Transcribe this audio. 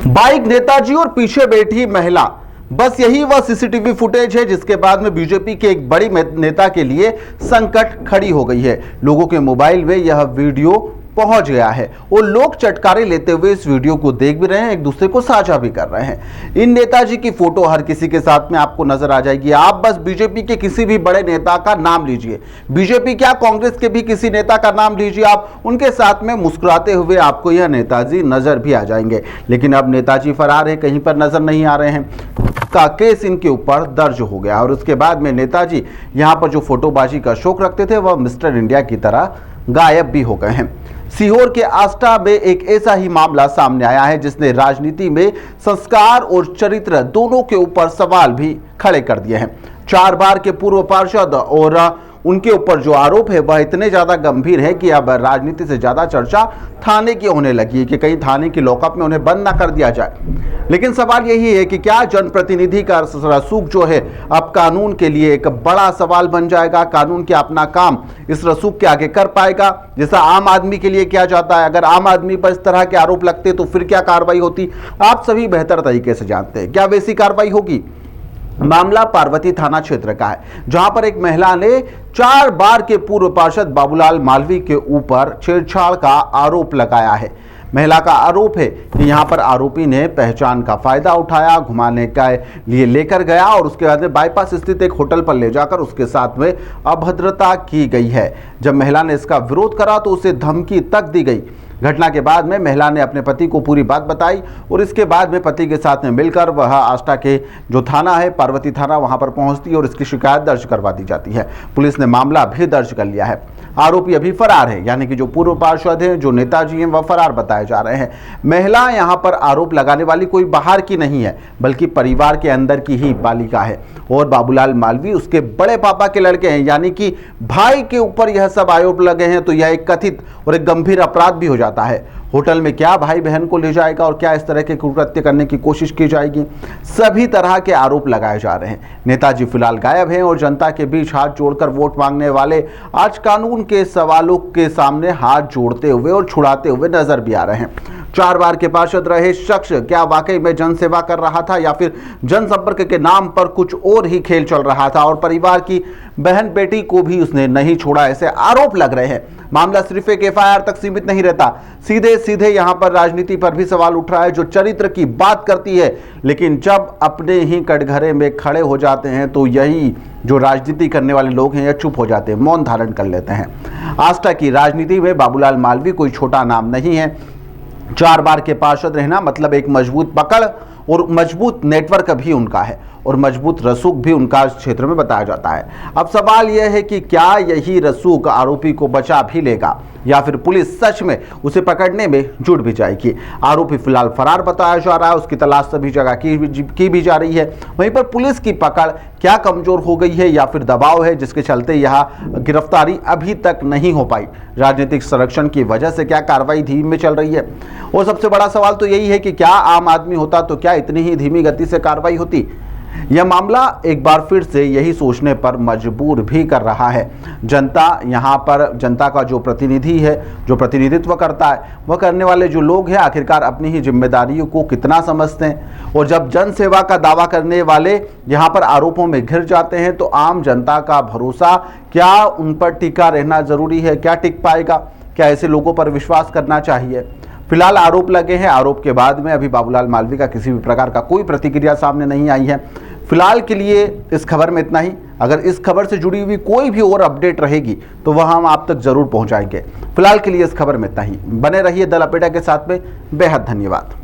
Bike Netaji और पीछे बैठी महिला, बस यही वह सीसीटीवी फुटेज है जिसके बाद में बीजेपी के एक बड़ी नेता के लिए संकट खड़ी हो गई है। लोगों के मोबाइल में यह वीडियो पहुंच गया है और लोग चटकारे लेते हुए इस वीडियो को देख भी रहे हैं, एक दूसरे को साझा भी कर रहे हैं। इन नेताजी की फोटो हर किसी के साथ में आपको नजर आ जाएगी। आप बस बीजेपी के किसी भी बड़े नेता का नाम लीजिए, बीजेपी क्या कांग्रेस के भी किसी नेता का नाम लीजिए, आप उनके साथ में मुस्कुराते हुए आपको यह नेताजी नजर भी आ जाएंगे। लेकिन अब नेताजी फरार है, कहीं पर नजर नहीं आ रहे हैं। का केस इनके ऊपर दर्ज हो गया और उसके बाद में नेताजी यहां पर जो फोटोबाजी का शौक रखते थे वह मिस्टर इंडिया की तरह गायब भी हो गए हैं। सीहोर के आष्टा में एक ऐसा ही मामला सामने आया है जिसने राजनीति में संस्कार और चरित्र दोनों के ऊपर सवाल भी खड़े कर दिए हैं। 4 बार के पूर्व पार्षद और उनके ऊपर जो आरोप है वह इतने ज्यादा गंभीर है कि अब राजनीति से ज्यादा चर्चा थाने की होने लगी है कि कहीं थाने की लॉकअप में उन्हें बंद ना कर दिया जाए। लेकिन सवाल यही है कि क्या जनप्रतिनिधि का रसूख जो है अब कानून के लिए एक बड़ा सवाल बन जाएगा। कानून क्या अपना काम इस रसूख के आगे कर पाएगा जैसा आम आदमी के लिए किया जाता है। अगर आम आदमी पर इस तरह के आरोप लगते तो फिर क्या कार्रवाई होती, आप सभी बेहतर तरीके से जानते हैं। क्या वैसी कार्रवाई होगी? मामला पार्वती थाना क्षेत्र का है जहां पर एक महिला ने 4 बार के पूर्व पार्षद बाबूलाल मालवी के ऊपर छेड़छाड़ का आरोप लगाया है। महिला का आरोप है कि यहां पर आरोपी ने पहचान का फायदा उठाया, घुमाने के लिए लेकर गया और उसके बाद में बाईपास स्थित एक होटल पर ले जाकर उसके साथ में अभद्रता की गई है। जब महिला ने इसका विरोध करा तो उसे धमकी तक दी गई। घटना के बाद में महिला ने अपने पति को पूरी बात बताई और इसके बाद में पति के साथ में मिलकर वह आष्टा के जो थाना है पार्वती थाना वहां पर पहुंचती है और इसकी शिकायत दर्ज करवा दी जाती है। पुलिस ने मामला भी दर्ज कर लिया है। आरोपी अभी फरार है, यानी कि जो पूर्व पार्षद हैं, जो नेताजी हैं, वह फरार बताए जा रहे हैं। महिला यहां पर आरोप लगाने वाली कोई बाहर की नहीं है बल्कि परिवार के अंदर की ही बालिका है और बाबूलाल मालवी उसके बड़े पापा के लड़के हैं, यानी कि भाई के ऊपर यह सब आरोप लगे हैं तो यह एक कथित और एक गंभीर अपराध भी हो जाता है। होटल में क्या भाई बहन को ले जाएगा और क्या इस तरह के कुकृत्य करने की कोशिश की जाएगी, सभी तरह के आरोप लगाए जा रहे हैं। नेताजी फिलहाल गायब हैं और जनता के बीच हाथ जोड़कर वोट मांगने वाले आज कानून के सवालों के सामने हाथ जोड़ते हुए और छुड़ाते हुए नजर भी आ रहे हैं। 4 बार के पार्षद रहे शख्स क्या वाकई में जनसेवा कर रहा था या फिर जनसंपर्क के नाम पर कुछ और ही खेल चल रहा था और परिवार की बहन बेटी को भी उसने नहीं छोड़ा, ऐसे आरोप लग रहे हैं। मामला सिर्फ एक एफआईआर तक सीमित नहीं रहता, सीधे सीधे यहां पर राजनीति पर भी सवाल उठ रहा है जो चरित्र की बात करती है। लेकिन जब अपने ही कटघरे में खड़े हो जाते हैं तो यही जो राजनीति करने वाले लोग हैं यह चुप हो जाते हैं, मौन धारण कर लेते हैं। आष्टा की राजनीति में बाबूलाल मालवी कोई छोटा नाम नहीं है। 4 बार के पार्षद रहना मतलब एक मजबूत पकड़ और मजबूत नेटवर्क भी उनका है और मजबूत रसूख भी उनका क्षेत्र में बताया जाता है। अब सवाल यह है कि क्या यही रसूख आरोपी को बचा भी लेगा या फिर पुलिस सच में उसे पकड़ने में जुट भी जाएगी। आरोपी फिलहाल फरार बताया जा रहा है, उसकी तलाश सभी जगह की भी जा रही है। वहीं पर पुलिस की पकड़ क्या कमजोर हो गई है या फिर दबाव है जिसके चलते यह गिरफ्तारी अभी तक नहीं हो पाई। राजनीतिक संरक्षण की वजह से क्या कार्रवाई धीमी में चल रही है और सबसे बड़ा सवाल तो यही है कि क्या आम आदमी होता तो क्या इतनी ही धीमी गति से कार्रवाई होती। यह मामला एक बार फिर से यही सोचने पर मजबूर भी कर रहा है। जनता यहाँ पर जनता का जो प्रतिनिधि है, जो प्रतिनिधित्व करता है, वह करने वाले जो लोग हैं आखिरकार अपनी ही जिम्मेदारियों को कितना समझते हैं। और जब जन सेवा का दावा करने वाले यहाँ पर आरोपों में घिर जाते हैं तो आम जनता का भरोसा क्या उन पर टिका रहना जरूरी है, क्या टिक पाएगा, क्या ऐसे लोगों पर विश्वास करना चाहिए। फिलहाल आरोप लगे हैं, आरोप के बाद में अभी बाबूलाल मालवी का किसी भी प्रकार का कोई प्रतिक्रिया सामने नहीं आई है। फिलहाल के लिए इस खबर में इतना ही। अगर इस खबर से जुड़ी हुई कोई भी और अपडेट रहेगी तो वह हम आप तक जरूर पहुंचाएंगे। फिलहाल के लिए इस खबर में इतना ही। बने रहिए द लपेटा के साथ में। बेहद धन्यवाद।